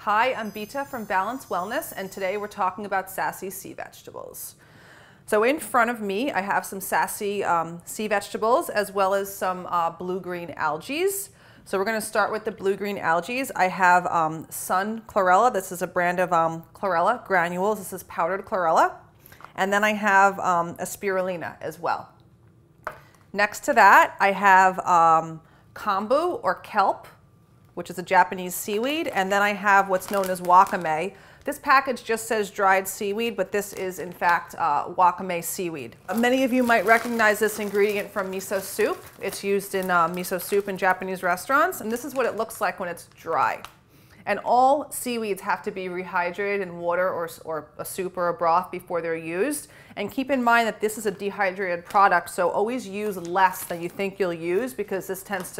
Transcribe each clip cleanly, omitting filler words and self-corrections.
Hi, I'm Bita from Balance Wellness, and today we're talking about sassy sea vegetables. So in front of me, I have some sassy sea vegetables as well as some blue-green algae. So we're going to start with the blue-green algae. I have sun chlorella. This is a brand of chlorella granules. This is powdered chlorella. And then I have a spirulina as well. Next to that, I have kombu or kelp, which is a Japanese seaweed, and then I have what's known as wakame. This package just says dried seaweed, but this is in fact wakame seaweed. Many of you might recognize this ingredient from miso soup. It's used in miso soup in Japanese restaurants, and this is what it looks like when it's dry. And all seaweeds have to be rehydrated in water or a soup or a broth before they're used. And keep in mind that this is a dehydrated product, so always use less than you think you'll use because this tends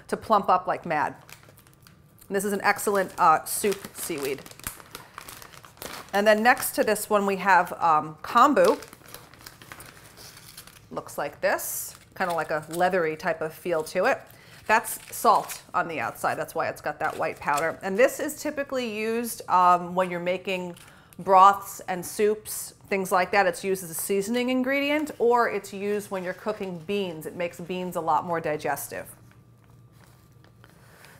to plump up like mad. This is an excellent soup seaweed. And then next to this one we have kombu. Looks like this, kind of like a leathery type of feel to it. That's salt on the outside, that's why it's got that white powder. And this is typically used when you're making broths and soups, things like that. It's used as a seasoning ingredient, or it's used when you're cooking beans. It makes beans a lot more digestive.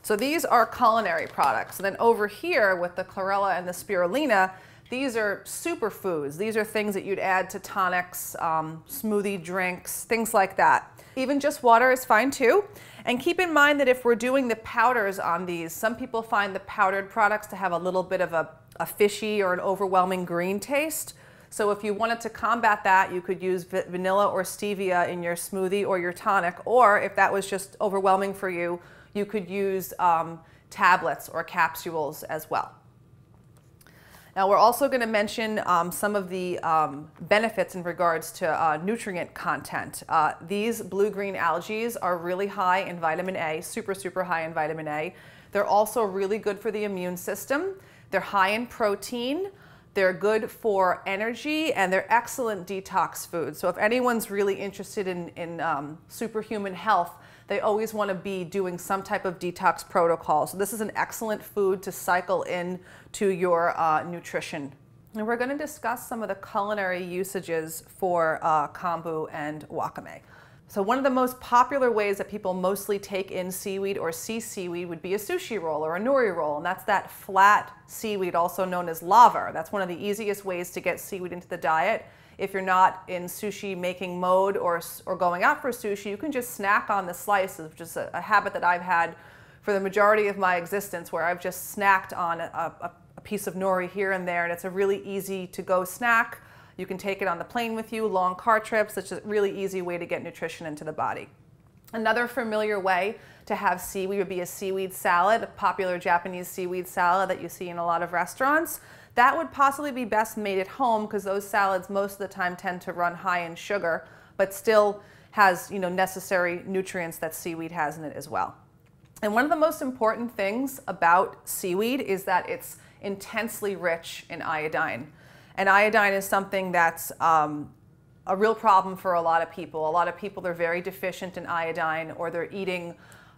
So these are culinary products. And then over here with the chlorella and the spirulina, these are superfoods. These are things that you'd add to tonics, smoothie drinks, things like that. Even just water is fine too. And keep in mind that if we're doing the powders on these, some people find the powdered products to have a little bit of a fishy or an overwhelming green taste. So if you wanted to combat that, you could use vanilla or stevia in your smoothie or your tonic, or if that was just overwhelming for you, you could use tablets or capsules as well. Now we're also going to mention some of the benefits in regards to nutrient content. These blue-green algae are really high in vitamin A, super high in vitamin A. They're also really good for the immune system. They're high in protein. They're good for energy, and they're excellent detox foods. So if anyone's really interested in superhuman health, they always want to be doing some type of detox protocol. So this is an excellent food to cycle in to your nutrition. And we're going to discuss some of the culinary usages for kombu and wakame. So one of the most popular ways that people mostly take in seaweed or sea seaweed would be a sushi roll or a nori roll, and that's that flat seaweed, also known as laver. That's one of the easiest ways to get seaweed into the diet. If you're not in sushi making mode or going out for sushi, you can just snack on the slices, which is a habit that I've had for the majority of my existence, where I've just snacked on a piece of nori here and there, and it's a really easy to go snack. You can take it on the plane with you, long car trips. It's just a really easy way to get nutrition into the body. Another familiar way to have seaweed would be a seaweed salad, a popular Japanese seaweed salad that you see in a lot of restaurants. That would possibly be best made at home because those salads most of the time tend to run high in sugar, but still has, necessary nutrients that seaweed has in it as well. And one of the most important things about seaweed is that it's intensely rich in iodine. And iodine is something that's a real problem for a lot of people. A lot of people are very deficient in iodine, or they're eating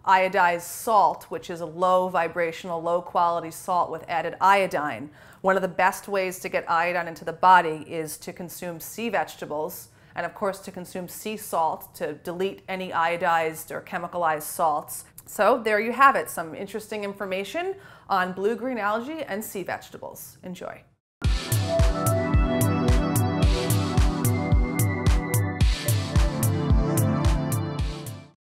iodized salt, which is a low vibrational, low quality salt with added iodine. One of the best ways to get iodine into the body is to consume sea vegetables, and of course to consume sea salt to delete any iodized or chemicalized salts. So there you have it, some interesting information on blue-green algae and sea vegetables. Enjoy.